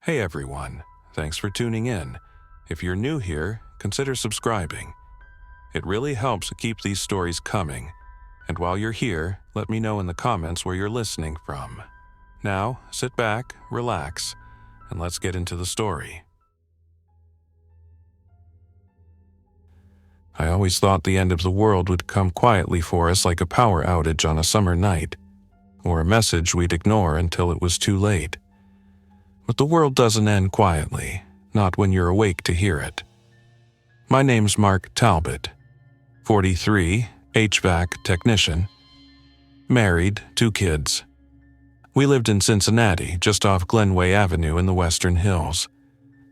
Hey everyone, thanks for tuning in. If you're new here, consider subscribing. It really helps keep these stories coming. And while you're here, let me know in the comments where you're listening from. Now, sit back, relax, and let's get into the story. I always thought the end of the world would come quietly for us like a power outage on a summer night, or a message we'd ignore until it was too late. But the world doesn't end quietly, not when you're awake to hear it. My name's Mark Talbot, 43, HVAC technician, married, 2 kids. We lived in Cincinnati, just off Glenway Avenue in the Western Hills.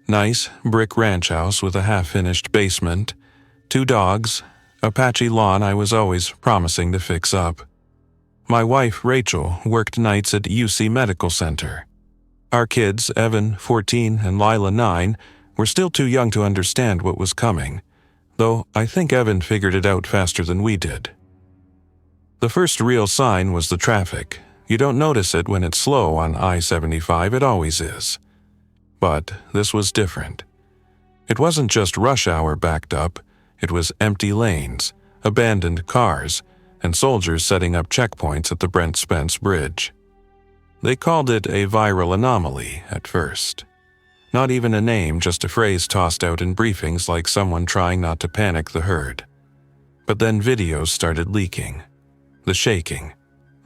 Nice brick ranch house with a half-finished basement, 2 dogs, a patchy lawn I was always promising to fix up. My wife, Rachel, worked nights at UC Medical Center. Our kids, Evan, 14, and Lila, 9, were still too young to understand what was coming, though I think Evan figured it out faster than we did. The first real sign was the traffic. You don't notice it when it's slow on I-75, it always is. But this was different. It wasn't just rush hour backed up, it was empty lanes, abandoned cars, and soldiers setting up checkpoints at the Brent Spence Bridge. They called it a viral anomaly at first. Not even a name, just a phrase tossed out in briefings like someone trying not to panic the herd. But then videos started leaking. The shaking,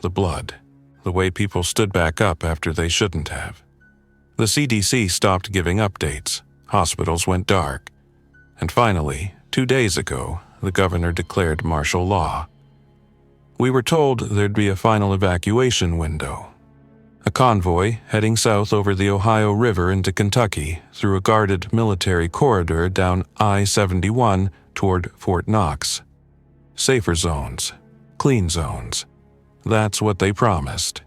the blood, the way people stood back up after they shouldn't have. The CDC stopped giving updates, hospitals went dark, and finally, 2 days ago, the governor declared martial law. We were told there'd be a final evacuation window. A convoy heading south over the Ohio River into Kentucky through a guarded military corridor down I-71 toward Fort Knox. Safer zones, clean zones. That's what they promised.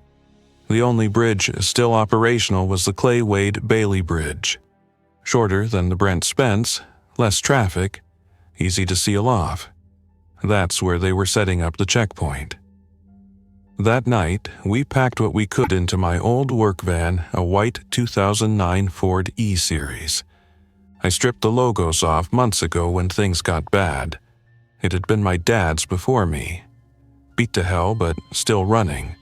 The only bridge still operational was the Clay Wade Bailey Bridge. Shorter than the Brent Spence, less traffic, easy to seal off. That's where they were setting up the checkpoint. That night, we packed what we could into my old work van, a white 2009 Ford E-Series. I stripped the logos off months ago when things got bad. It had been my dad's before me. Beat to hell, but still running.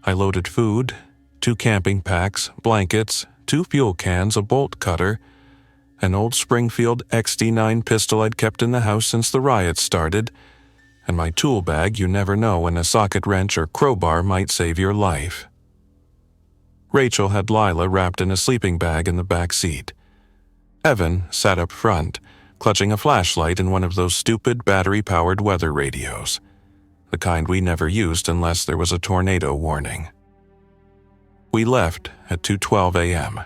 I loaded food, 2 camping packs, blankets, 2 fuel cans, a bolt cutter, an old Springfield XD9 pistol I'd kept in the house since the riots started, and my tool bag you never know when a socket wrench or crowbar might save your life. Rachel had Lila wrapped in a sleeping bag in the back seat. Evan sat up front, clutching a flashlight in one of those stupid battery-powered weather radios, the kind we never used unless there was a tornado warning. We left at 2:12 a.m.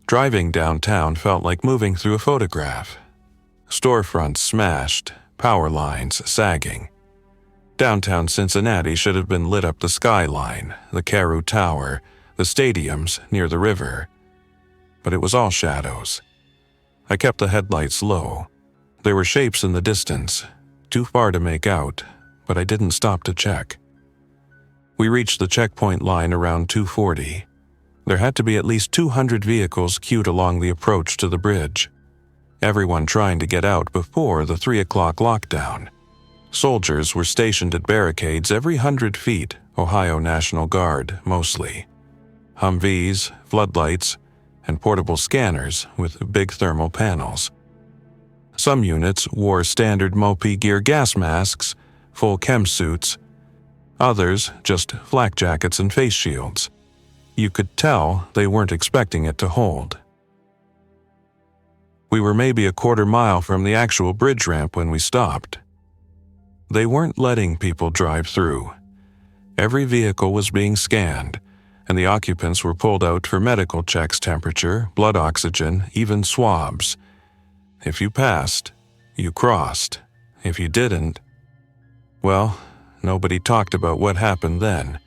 Driving downtown felt like moving through a photograph. Storefronts smashed, power lines sagging. Downtown Cincinnati should have been lit up the skyline, the Carew Tower, the stadiums near the river. But it was all shadows. I kept the headlights low. There were shapes in the distance, too far to make out, but I didn't stop to check. We reached the checkpoint line around 2:40. There had to be at least 200 vehicles queued along the approach to the bridge. Everyone trying to get out before the 3 o'clock lockdown. Soldiers were stationed at barricades every 100 feet, Ohio National Guard mostly. Humvees, floodlights, and portable scanners with big thermal panels. Some units wore standard Mopi gear gas masks, full chem suits. Others just flak jackets and face shields. You could tell they weren't expecting it to hold. We were maybe a quarter mile from the actual bridge ramp when we stopped. They weren't letting people drive through. Every vehicle was being scanned, and the occupants were pulled out for medical checks, temperature, blood oxygen, even swabs. If you passed, you crossed. If you didn't, well, nobody talked about what happened then.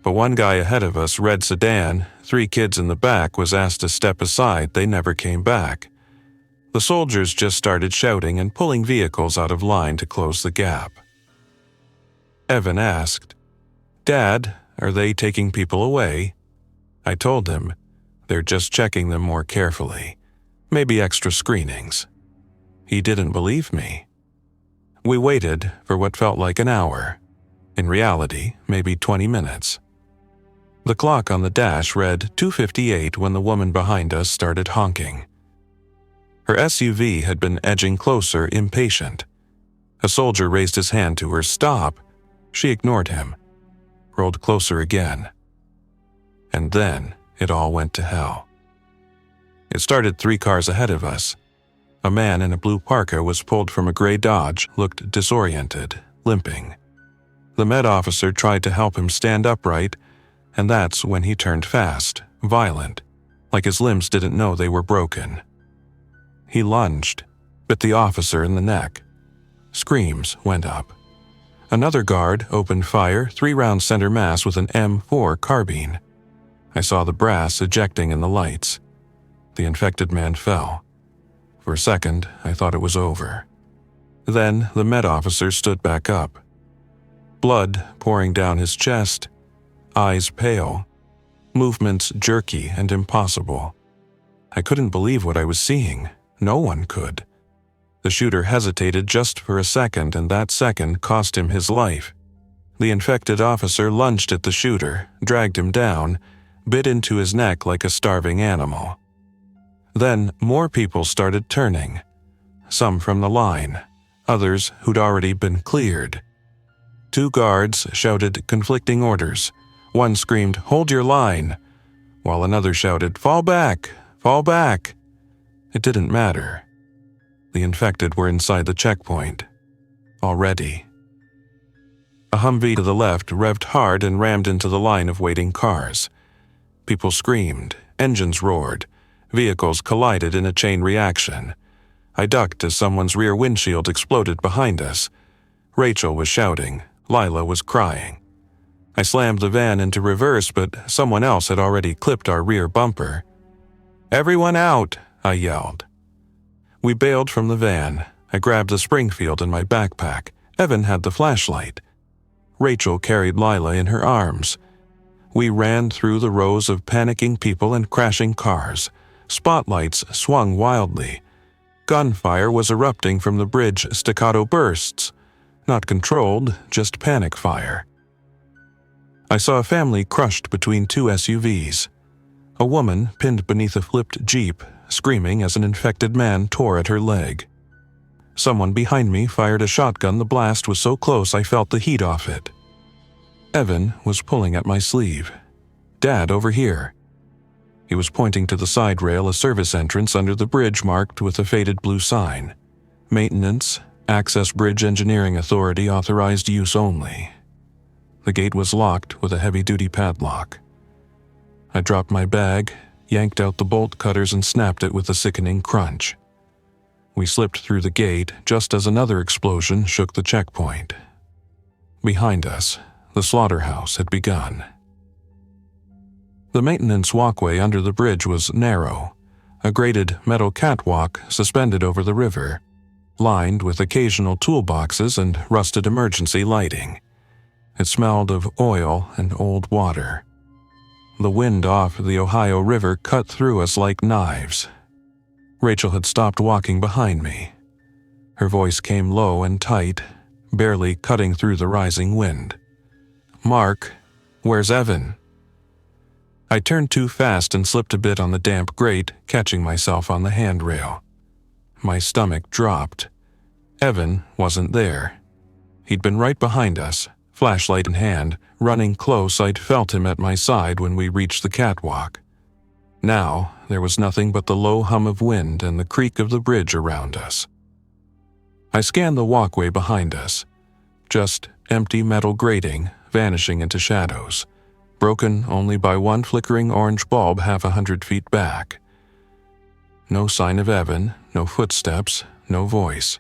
But one guy ahead of us, red sedan, 3 kids in the back, was asked to step aside. They never came back. The soldiers just started shouting and pulling vehicles out of line to close the gap. Evan asked, "Dad, are they taking people away?" I told him, They're just checking them more carefully. Maybe extra screenings. He didn't believe me. We waited for what felt like an hour. In reality, maybe 20 minutes. The clock on the dash read 2:58 when the woman behind us started honking. Her SUV had been edging closer, impatient. A soldier raised his hand to her, "Stop!" She ignored him, rolled closer again. And then it all went to hell. It started 3 cars ahead of us. A man in a blue parka was pulled from a gray Dodge, looked disoriented, limping. The med officer tried to help him stand upright, and that's when he turned fast, violent, like his limbs didn't know they were broken. He lunged, bit the officer in the neck. Screams went up. Another guard opened fire, 3-round center mass with an M4 carbine. I saw the brass ejecting in the lights. The infected man fell. For a second, I thought it was over. Then the med officer stood back up. Blood pouring down his chest, eyes pale, movements jerky and impossible. I couldn't believe what I was seeing. No one could. The shooter hesitated just for a second, and that second cost him his life. The infected officer lunged at the shooter, dragged him down, bit into his neck like a starving animal. Then more people started turning. Some from the line, others who'd already been cleared. 2 guards shouted conflicting orders. One screamed, "Hold your line," while another shouted, "Fall back! Fall back!" It didn't matter. The infected were inside the checkpoint. Already. A Humvee to the left revved hard and rammed into the line of waiting cars. People screamed, engines roared, vehicles collided in a chain reaction. I ducked as someone's rear windshield exploded behind us. Rachel was shouting, Lila was crying. I slammed the van into reverse, but someone else had already clipped our rear bumper. "Everyone out!" I yelled. We bailed from the van. I grabbed the Springfield in my backpack. Evan had the flashlight. Rachel carried Lila in her arms. We ran through the rows of panicking people and crashing cars. Spotlights swung wildly. Gunfire was erupting from the bridge, staccato bursts. Not controlled, just panic fire. I saw a family crushed between 2 SUVs. A woman pinned beneath a flipped Jeep, screaming as an infected man tore at her leg. Someone behind me fired a shotgun. The blast was so close I felt the heat off it. Evan was pulling at my sleeve. "Dad, over here." He was pointing to the side rail, a service entrance under the bridge marked with a faded blue sign. Maintenance, Access Bridge Engineering Authority, authorized use only. The gate was locked with a heavy-duty padlock. I dropped my bag, yanked out the bolt cutters and snapped it with a sickening crunch. We slipped through the gate just as another explosion shook the checkpoint. Behind us, the slaughterhouse had begun. The maintenance walkway under the bridge was narrow, a graded metal catwalk suspended over the river, lined with occasional toolboxes and rusted emergency lighting. It smelled of oil and old water. The wind off the Ohio River cut through us like knives. Rachel had stopped walking behind me. Her voice came low and tight, barely cutting through the rising wind. "Mark, where's Evan?" I turned too fast and slipped a bit on the damp grate, catching myself on the handrail. My stomach dropped. Evan wasn't there. He'd been right behind us, flashlight in hand, running close. I'd felt him at my side when we reached the catwalk. Now, there was nothing but the low hum of wind and the creak of the bridge around us. I scanned the walkway behind us. Just empty metal grating, vanishing into shadows, broken only by one flickering orange bulb 100 feet back. No sign of Evan, no footsteps, no voice.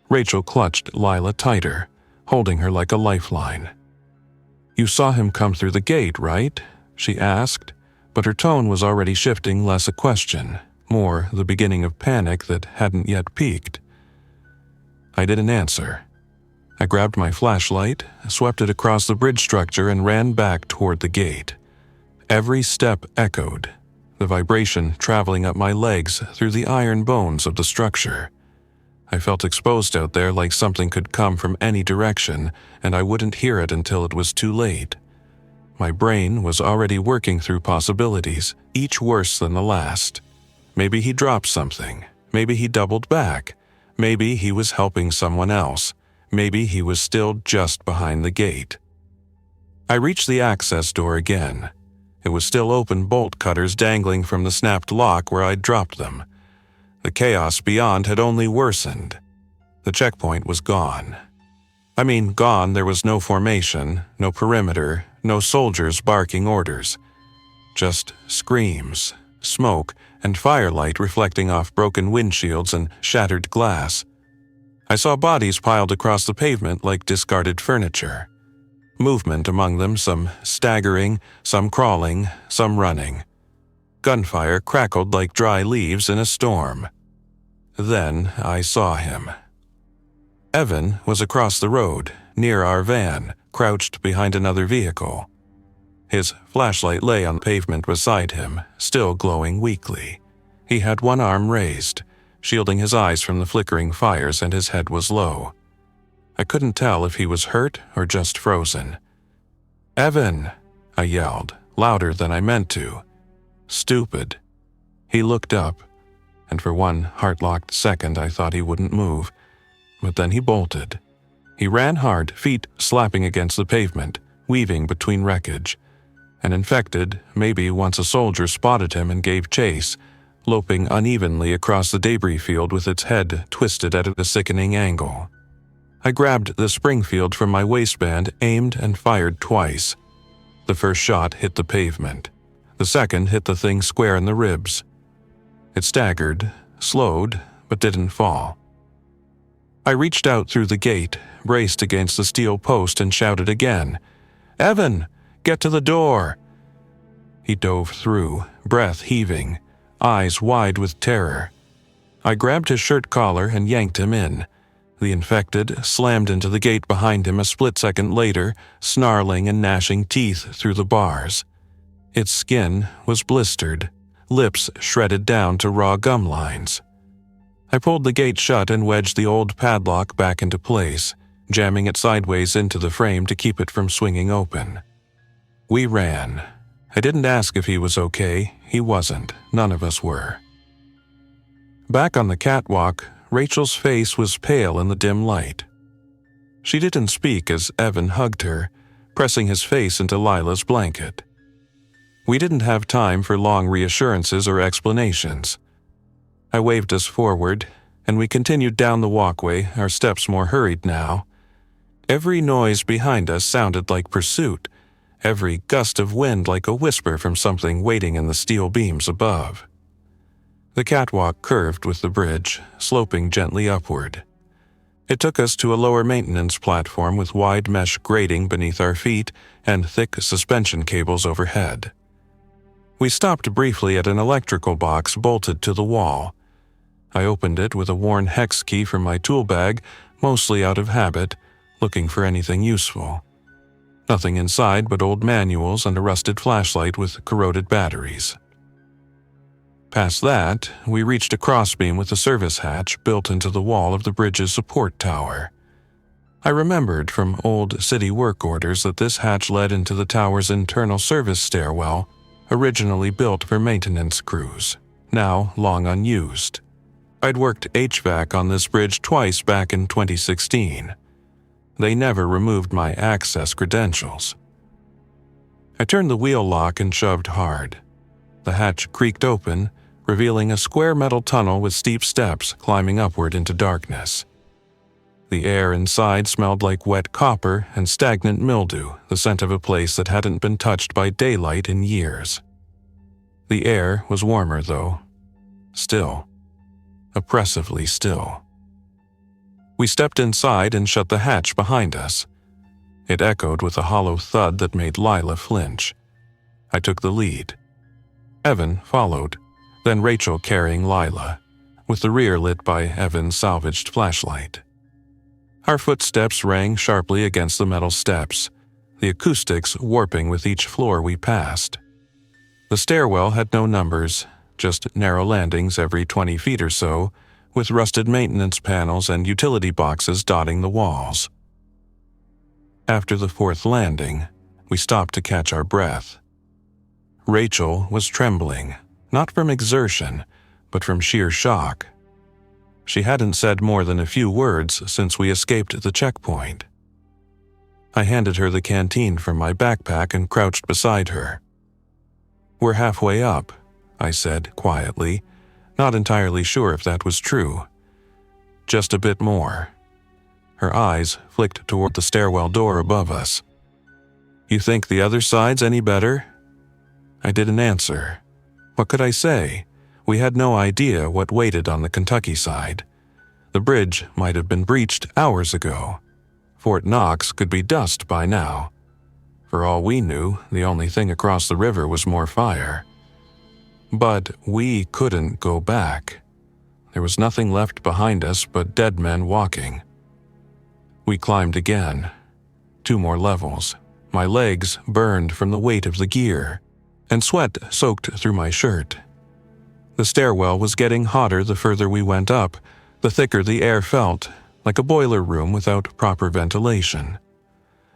Rachel clutched Lila tighter, holding her like a lifeline. "You saw him come through the gate, right?" she asked, but her tone was already shifting, less a question, more the beginning of panic that hadn't yet peaked. I didn't answer. I grabbed my flashlight, swept it across the bridge structure, and ran back toward the gate. Every step echoed, the vibration traveling up my legs through the iron bones of the structure. I felt exposed out there, like something could come from any direction, and I wouldn't hear it until it was too late. My brain was already working through possibilities, each worse than the last. Maybe he dropped something. Maybe he doubled back. Maybe he was helping someone else. Maybe he was still just behind the gate. I reached the access door again. It was still open, bolt cutters dangling from the snapped lock where I'd dropped them. The chaos beyond had only worsened. The checkpoint was gone. I mean, gone. There was no formation, no perimeter, no soldiers barking orders. Just screams, smoke, and firelight reflecting off broken windshields and shattered glass. I saw bodies piled across the pavement like discarded furniture. Movement among them, some staggering, some crawling, some running. Gunfire crackled like dry leaves in a storm. Then I saw him. Evan was across the road, near our van, crouched behind another vehicle. His flashlight lay on the pavement beside him, still glowing weakly. He had one arm raised, shielding his eyes from the flickering fires, and his head was low. I couldn't tell if he was hurt or just frozen. "Evan!" I yelled, louder than I meant to. Stupid. He looked up, and for one heart-locked second I thought he wouldn't move. But then he bolted. He ran hard, feet slapping against the pavement, weaving between wreckage. An infected, maybe once a soldier, spotted him and gave chase, loping unevenly across the debris field with its head twisted at a sickening angle. I grabbed the Springfield from my waistband, aimed, and fired twice. The first shot hit the pavement. The second hit the thing square in the ribs. It staggered, slowed, but didn't fall. I reached out through the gate, braced against the steel post, and shouted again, "Evan, get to the door!" He dove through, breath heaving, eyes wide with terror. I grabbed his shirt collar and yanked him in. The infected slammed into the gate behind him a split second later, snarling and gnashing teeth through the bars. Its skin was blistered, lips shredded down to raw gum lines. I pulled the gate shut and wedged the old padlock back into place, jamming it sideways into the frame to keep it from swinging open. We ran. I didn't ask if he was okay. He wasn't. None of us were. Back on the catwalk, Rachel's face was pale in the dim light. She didn't speak as Evan hugged her, pressing his face into Lila's blanket. We didn't have time for long reassurances or explanations. I waved us forward, and we continued down the walkway, our steps more hurried now. Every noise behind us sounded like pursuit, every gust of wind like a whisper from something waiting in the steel beams above. The catwalk curved with the bridge, sloping gently upward. It took us to a lower maintenance platform with wide mesh grating beneath our feet and thick suspension cables overhead. We stopped briefly at an electrical box bolted to the wall. I opened it with a worn hex key from my tool bag, mostly out of habit, looking for anything useful. Nothing inside but old manuals and a rusted flashlight with corroded batteries. Past that, we reached a crossbeam with a service hatch built into the wall of the bridge's support tower. I remembered from old city work orders that this hatch led into the tower's internal service stairwell, originally built for maintenance crews, now long unused. I'd worked HVAC on this bridge twice back in 2016. They never removed my access credentials. I turned the wheel lock and shoved hard. The hatch creaked open, revealing a square metal tunnel with steep steps climbing upward into darkness. The air inside smelled like wet copper and stagnant mildew, the scent of a place that hadn't been touched by daylight in years. The air was warmer, though. Still. Oppressively still. We stepped inside and shut the hatch behind us. It echoed with a hollow thud that made Lila flinch. I took the lead. Evan followed, then Rachel carrying Lila, with the rear lit by Evan's salvaged flashlight. Our footsteps rang sharply against the metal steps, the acoustics warping with each floor we passed. The stairwell had no numbers, just narrow landings every 20 feet or so, with rusted maintenance panels and utility boxes dotting the walls. After the fourth landing, we stopped to catch our breath. Rachel was trembling, not from exertion, but from sheer shock. She hadn't said more than a few words since we escaped the checkpoint. I handed her the canteen from my backpack and crouched beside her. "We're halfway up," I said quietly, not entirely sure if that was true. "Just a bit more." Her eyes flicked toward the stairwell door above us. "You think the other side's any better?" I didn't answer. What could I say? We had no idea what waited on the Kentucky side. The bridge might have been breached hours ago. Fort Knox could be dust by now. For all we knew, the only thing across the river was more fire. But we couldn't go back. There was nothing left behind us but dead men walking. We climbed again. 2 more levels. My legs burned from the weight of the gear, and sweat soaked through my shirt. The stairwell was getting hotter the further we went up, the thicker the air felt, like a boiler room without proper ventilation.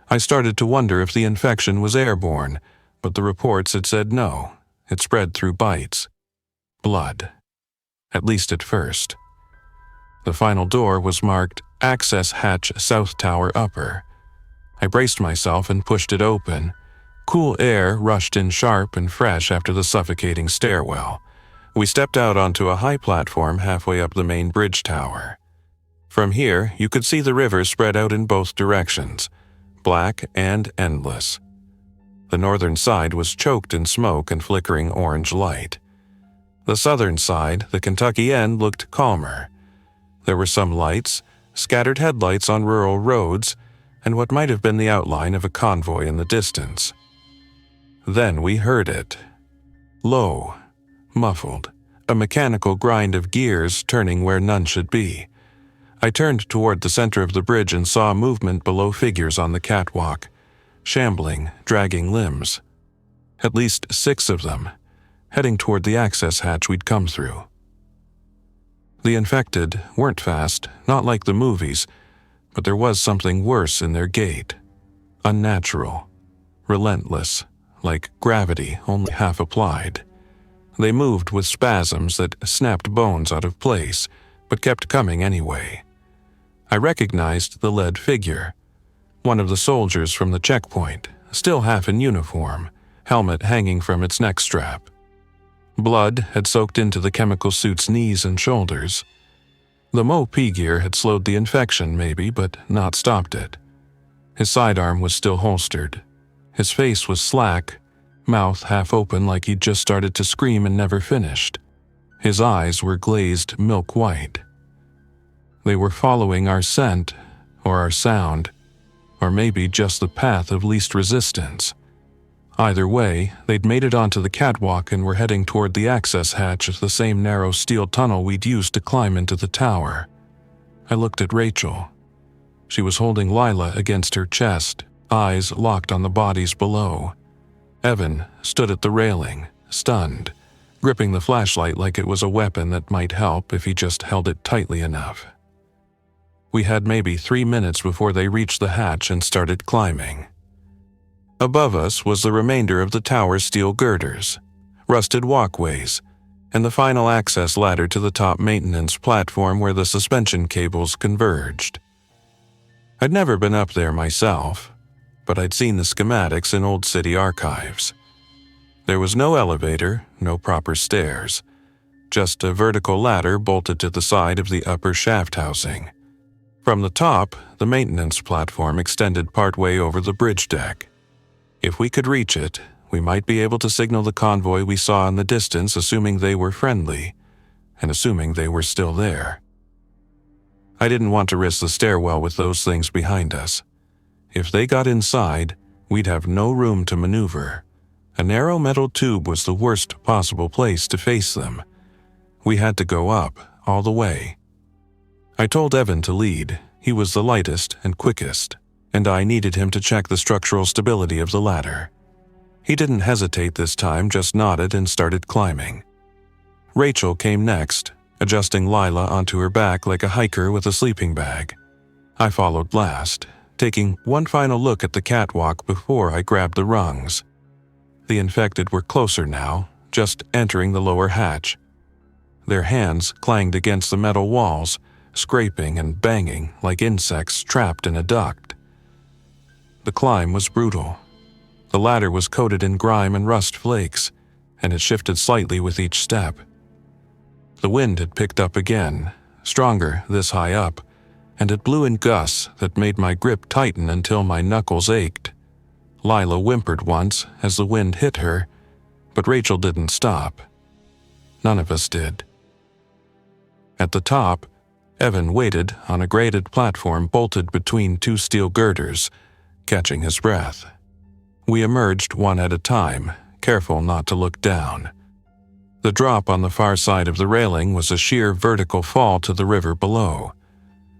I started to wonder if the infection was airborne, but the reports had said no. It spread through bites. Blood. At least at first. The final door was marked Access Hatch South Tower Upper. I braced myself and pushed it open. Cool air rushed in sharp and fresh after the suffocating stairwell. We stepped out onto a high platform halfway up the main bridge tower. From here, you could see the river spread out in both directions, black and endless. The northern side was choked in smoke and flickering orange light. The southern side, the Kentucky end, looked calmer. There were some lights, scattered headlights on rural roads, and what might have been the outline of a convoy in the distance. Then we heard it. Low, muffled, a mechanical grind of gears turning where none should be. I turned toward the center of the bridge and saw movement below figures on the catwalk, shambling, dragging limbs. At least 6 of them, heading toward the access hatch we'd come through. The infected weren't fast, not like the movies, but there was something worse in their gait. Unnatural, relentless, like gravity only half applied. They moved with spasms that snapped bones out of place, but kept coming anyway. I recognized the lead figure, one of the soldiers from the checkpoint, still half in uniform, helmet hanging from its neck strap. Blood had soaked into the chemical suit's knees and shoulders. The MOP gear had slowed the infection maybe, but not stopped it. His sidearm was still holstered. His face was slack, mouth half open like he'd just started to scream and never finished. His eyes were glazed milk white. They were following our scent, or our sound, or maybe just the path of least resistance. Either way, they'd made it onto the catwalk and were heading toward the access hatch of the same narrow steel tunnel we'd used to climb into the tower. I looked at Rachel. She was holding Lila against her chest, eyes locked on the bodies below. Evan stood at the railing, stunned, gripping the flashlight like it was a weapon that might help if he just held it tightly enough. We had maybe 3 minutes before they reached the hatch and started climbing. Above us was the remainder of the tower's steel girders, rusted walkways, and the final access ladder to the top maintenance platform where the suspension cables converged. I'd never been up there myself, but I'd seen the schematics in old city archives. There was no elevator, no proper stairs, just a vertical ladder bolted to the side of the upper shaft housing. From the top, the maintenance platform extended partway over the bridge deck. If we could reach it, we might be able to signal the convoy we saw in the distance, assuming they were friendly, and assuming they were still there. I didn't want to risk the stairwell with those things behind us. If they got inside, we'd have no room to maneuver. A narrow metal tube was the worst possible place to face them. We had to go up, all the way. I told Evan to lead. He was the lightest and quickest, and I needed him to check the structural stability of the ladder. He didn't hesitate this time, just nodded and started climbing. Rachel came next, adjusting Lila onto her back like a hiker with a sleeping bag. I followed last, taking one final look at the catwalk before I grabbed the rungs. The infected were closer now, just entering the lower hatch. Their hands clanged against the metal walls, scraping and banging like insects trapped in a duct. The climb was brutal. The ladder was coated in grime and rust flakes, and it shifted slightly with each step. The wind had picked up again, stronger this high up, and it blew in gusts that made my grip tighten until my knuckles ached. Lila whimpered once as the wind hit her, but Rachel didn't stop. None of us did. At the top, Evan waited on a graded platform bolted between two steel girders, catching his breath. We emerged one at a time, careful not to look down. The drop on the far side of the railing was a sheer vertical fall to the river below.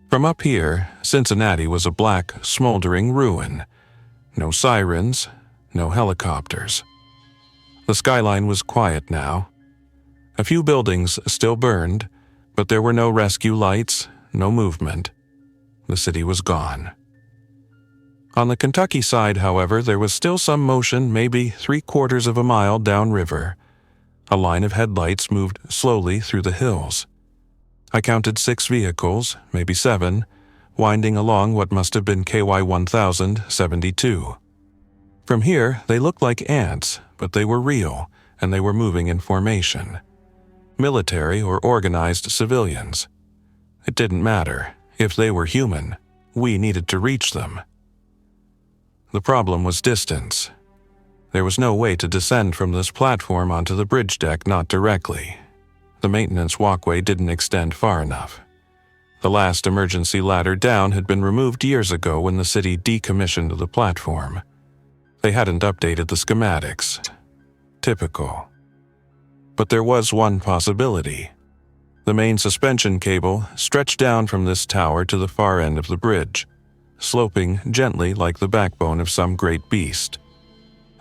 From up here, Cincinnati was a black, smoldering ruin. No sirens, no helicopters. The skyline was quiet now. A few buildings still burned, but there were no rescue lights, no movement. The city was gone. On the Kentucky side, however, there was still some motion, maybe 3/4 of a mile downriver. A line of headlights moved slowly through the hills. I counted 6 vehicles, maybe 7, winding along what must have been KY 1072. From here, they looked like ants, but they were real, and they were moving in formation. Military or organized civilians. It didn't matter. If they were human, we needed to reach them. The problem was distance. There was no way to descend from this platform onto the bridge deck, not directly. The maintenance walkway didn't extend far enough. The last emergency ladder down had been removed years ago when the city decommissioned the platform. They hadn't updated the schematics. Typical. But there was one possibility. The main suspension cable stretched down from this tower to the far end of the bridge, sloping gently like the backbone of some great beast.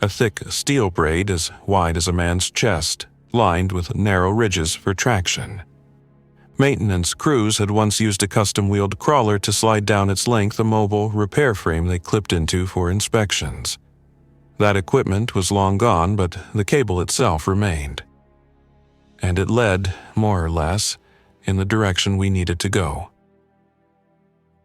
A thick steel braid as wide as a man's chest, lined with narrow ridges for traction. Maintenance crews had once used a custom-wheeled crawler to slide down its length a mobile repair frame they clipped into for inspections. That equipment was long gone, but the cable itself remained. And it led, more or less, in the direction we needed to go.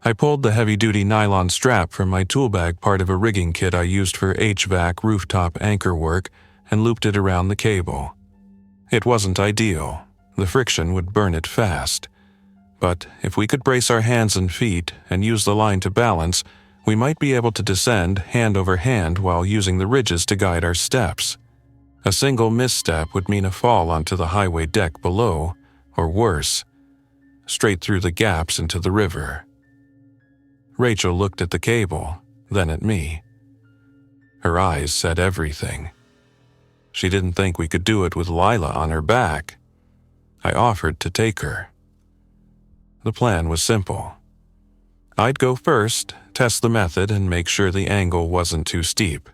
I pulled the heavy-duty nylon strap from my tool bag, part of a rigging kit I used for HVAC rooftop anchor work, and looped it around the cable. It wasn't ideal. The friction would burn it fast. But if we could brace our hands and feet and use the line to balance, we might be able to descend hand over hand while using the ridges to guide our steps. A single misstep would mean a fall onto the highway deck below, or worse, straight through the gaps into the river. Rachel looked at the cable, then at me. Her eyes said everything. She didn't think we could do it with Lila on her back. I offered to take her. The plan was simple. I'd go first, test the method, and make sure the angle wasn't too steep.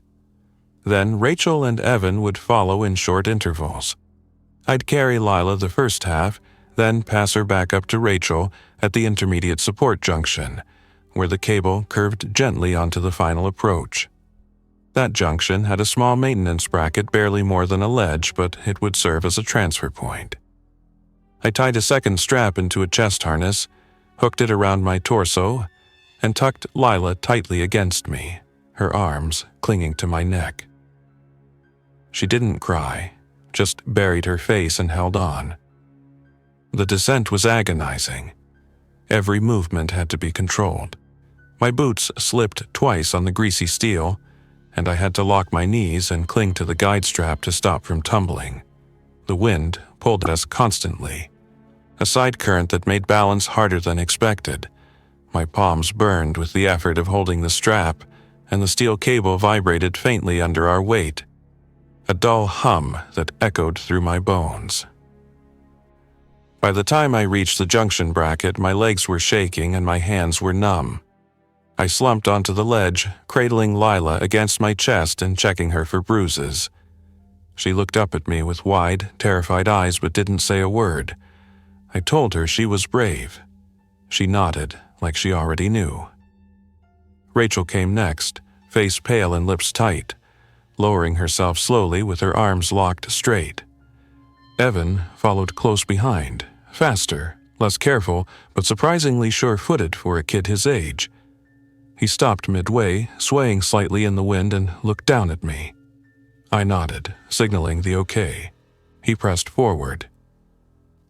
Then Rachel and Evan would follow in short intervals. I'd carry Lila the first half, then pass her back up to Rachel at the intermediate support junction, where the cable curved gently onto the final approach. That junction had a small maintenance bracket barely more than a ledge, but it would serve as a transfer point. I tied a second strap into a chest harness, hooked it around my torso, and tucked Lila tightly against me, her arms clinging to my neck. She didn't cry, just buried her face and held on. The descent was agonizing. Every movement had to be controlled. My boots slipped twice on the greasy steel, and I had to lock my knees and cling to the guide strap to stop from tumbling. The wind pulled at us constantly, a side current that made balance harder than expected. My palms burned with the effort of holding the strap, and the steel cable vibrated faintly under our weight, a dull hum that echoed through my bones. By the time I reached the junction bracket, my legs were shaking and my hands were numb. I slumped onto the ledge, cradling Lila against my chest and checking her for bruises. She looked up at me with wide, terrified eyes but didn't say a word. I told her she was brave. She nodded, like she already knew. Rachel came next, face pale and lips tight, lowering herself slowly with her arms locked straight. Evan followed close behind, faster, less careful, but surprisingly sure-footed for a kid his age. He stopped midway, swaying slightly in the wind, and looked down at me. I nodded, signaling the okay. He pressed forward.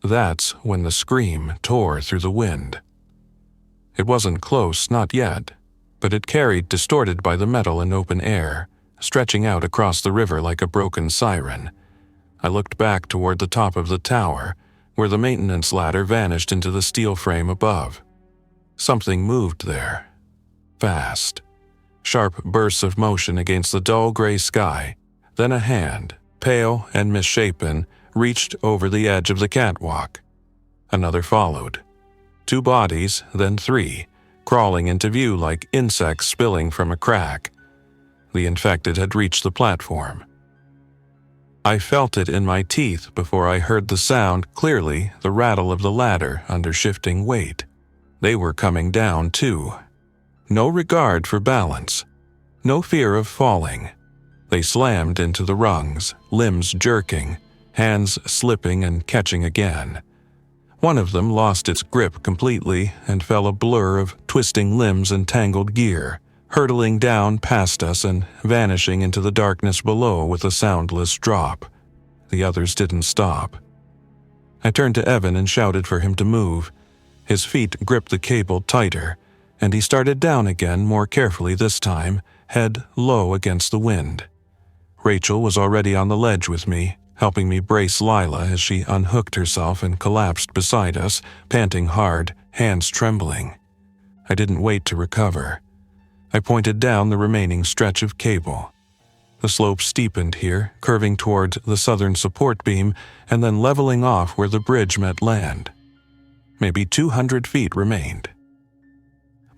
That's when the scream tore through the wind. It wasn't close, not yet, but it carried distorted by the metal and open air, stretching out across the river like a broken siren. I looked back toward the top of the tower, where the maintenance ladder vanished into the steel frame above. Something moved there. Fast. Sharp bursts of motion against the dull gray sky. Then a hand, pale and misshapen, reached over the edge of the catwalk. Another followed. 2 bodies, then 3, crawling into view like insects spilling from a crack. The infected had reached the platform. I felt it in my teeth before I heard the sound clearly, the rattle of the ladder under shifting weight. They were coming down, too. No regard for balance. No fear of falling. They slammed into the rungs, limbs jerking, hands slipping and catching again. One of them lost its grip completely and fell a blur of twisting limbs and tangled gear, hurtling down past us and vanishing into the darkness below with a soundless drop. The others didn't stop. I turned to Evan and shouted for him to move. His feet gripped the cable tighter, and he started down again more carefully this time, head low against the wind. Rachel was already on the ledge with me, helping me brace Lila as she unhooked herself and collapsed beside us, panting hard, hands trembling. I didn't wait to recover. I pointed down the remaining stretch of cable. The slope steepened here, curving toward the southern support beam and then leveling off where the bridge met land. Maybe 200 feet remained.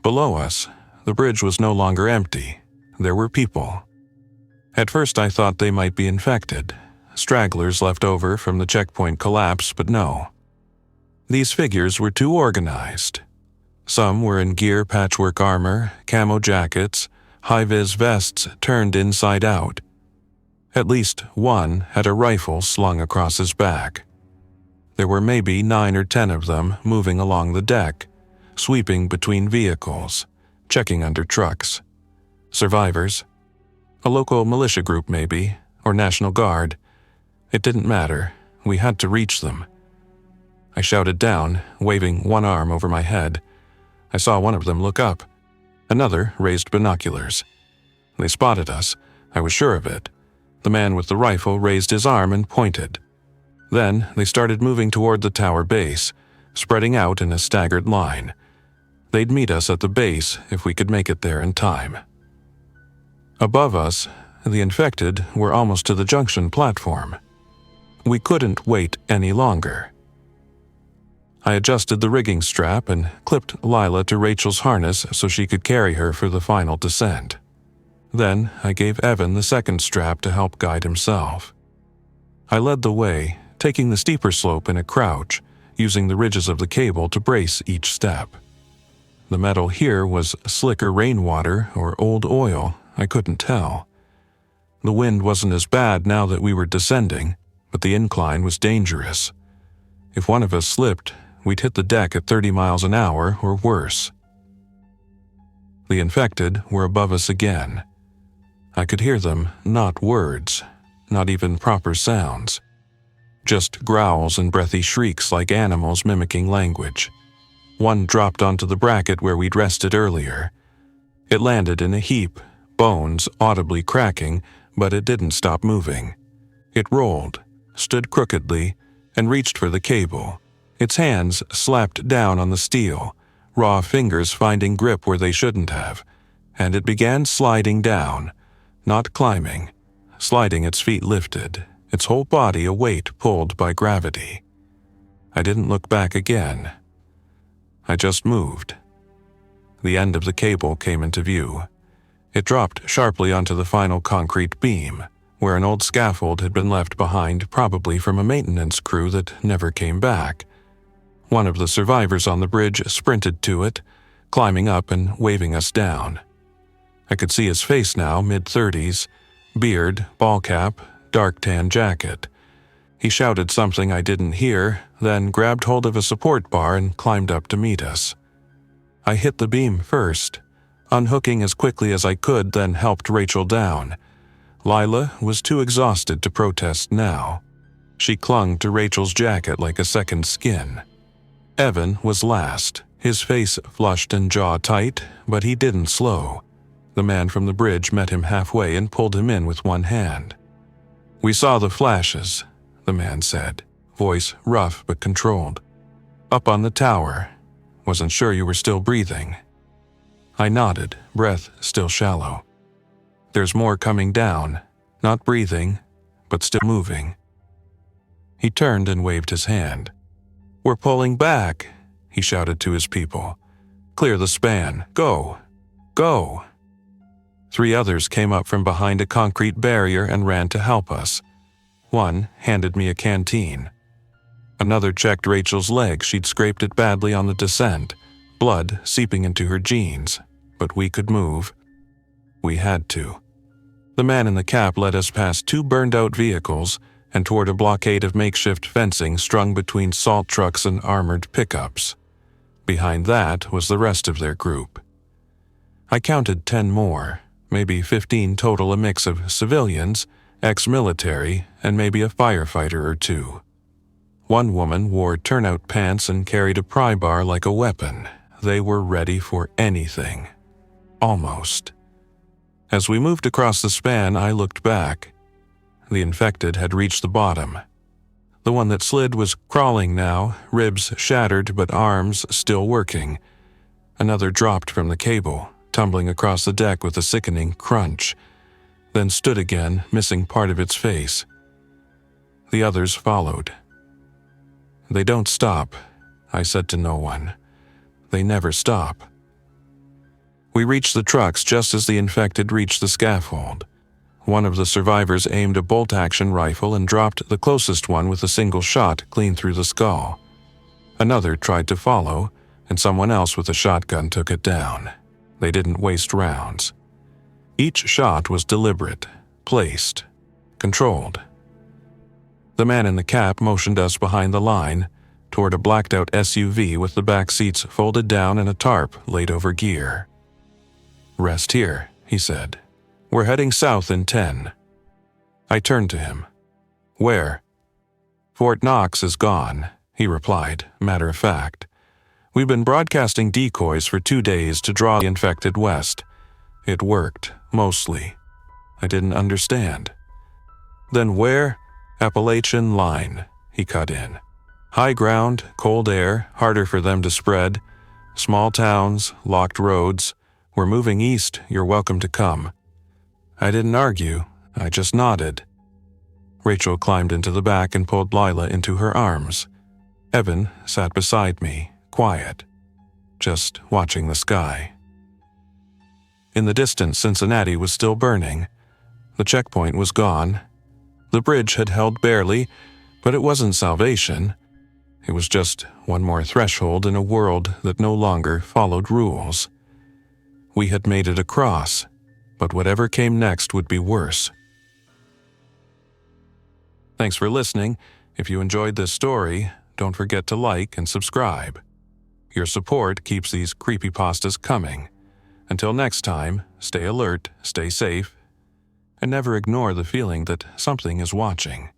Below us, the bridge was no longer empty. There were people. At first I thought they might be infected, stragglers left over from the checkpoint collapse, but no. These figures were too organized. Some were in gear patchwork armor, camo jackets, high-vis vests turned inside out. At least one had a rifle slung across his back. There were maybe 9 or 10 of them moving along the deck, sweeping between vehicles, checking under trucks. Survivors. A local militia group maybe, or National Guard. It didn't matter. We had to reach them. I shouted down, waving one arm over my head. I saw one of them look up. Another raised binoculars. They spotted us. I was sure of it. The man with the rifle raised his arm and pointed. Then they started moving toward the tower base, spreading out in a staggered line. They'd meet us at the base if we could make it there in time. Above us, the infected were almost to the junction platform. We couldn't wait any longer. I adjusted the rigging strap and clipped Lila to Rachel's harness so she could carry her for the final descent. Then I gave Evan the second strap to help guide himself. I led the way, taking the steeper slope in a crouch, using the ridges of the cable to brace each step. The metal here was slicker rainwater or old oil, I couldn't tell. The wind wasn't as bad now that we were descending, but the incline was dangerous. If one of us slipped, we'd hit the deck at 30 miles an hour or worse. The infected were above us again. I could hear them, not words, not even proper sounds. Just growls and breathy shrieks like animals mimicking language. One dropped onto the bracket where we'd rested earlier. It landed in a heap, bones audibly cracking, but it didn't stop moving. It rolled, stood crookedly, and reached for the cable. Its hands slapped down on the steel, raw fingers finding grip where they shouldn't have, and it began sliding down, not climbing, sliding its feet lifted, its whole body a weight pulled by gravity. I didn't look back again. I just moved. The end of the cable came into view. It dropped sharply onto the final concrete beam, where an old scaffold had been left behind, probably from a maintenance crew that never came back. One of the survivors on the bridge sprinted to it, climbing up and waving us down. I could see his face now, mid-30s, beard, ball cap, dark tan jacket. He shouted something I didn't hear, then grabbed hold of a support bar and climbed up to meet us. I hit the beam first, unhooking as quickly as I could, then helped Rachel down. Lila was too exhausted to protest now. She clung to Rachel's jacket like a second skin. Evan was last, his face flushed and jaw tight, but he didn't slow. The man from the bridge met him halfway and pulled him in with one hand. "We saw the flashes," the man said, voice rough but controlled. "Up on the tower. Wasn't sure you were still breathing." I nodded, breath still shallow. "There's more coming down, not breathing, but still moving." He turned and waved his hand. "We're pulling back," he shouted to his people. "Clear the span. Go. Go." 3 others came up from behind a concrete barrier and ran to help us. One handed me a canteen. Another checked Rachel's leg. She'd scraped it badly on the descent, blood seeping into her jeans, but we could move. We had to. The man in the cap led us past 2 burned-out vehicles and toward a blockade of makeshift fencing strung between salt trucks and armored pickups. Behind that was the rest of their group. I counted 10 more, maybe 15 total, a mix of civilians, ex-military, and maybe a firefighter or 2. One woman wore turnout pants and carried a pry bar like a weapon. They were ready for anything. Almost. As we moved across the span, I looked back. The infected had reached the bottom. The one that slid was crawling now, ribs shattered but arms still working. Another dropped from the cable, tumbling across the deck with a sickening crunch, then stood again, missing part of its face. The others followed. "They don't stop," I said to no one. "They never stop." We reached the trucks just as the infected reached the scaffold. One of the survivors aimed a bolt-action rifle and dropped the closest one with a single shot clean through the skull. Another tried to follow, and someone else with a shotgun took it down. They didn't waste rounds. Each shot was deliberate, placed, controlled. The man in the cap motioned us behind the line, toward a blacked-out SUV with the back seats folded down and a tarp laid over gear. "Rest here," he said. "We're heading south in 10. I turned to him. "Where?" "Fort Knox is gone," he replied, matter of fact. "We've been broadcasting decoys for 2 days to draw the infected west. It worked, mostly. I didn't understand." "Then where?" "Appalachian line," he cut in. "High ground, cold air, harder for them to spread. Small towns, locked roads. We're moving east, you're welcome to come." I didn't argue, I just nodded. Rachel climbed into the back and pulled Lila into her arms. Evan sat beside me, quiet, just watching the sky. In the distance, Cincinnati was still burning. The checkpoint was gone. The bridge had held barely, but it wasn't salvation. It was just one more threshold in a world that no longer followed rules. We had made it across, but whatever came next would be worse. Thanks for listening. If you enjoyed this story, don't forget to like and subscribe. Your support keeps these creepypastas coming. Until next time, stay alert, stay safe, and never ignore the feeling that something is watching.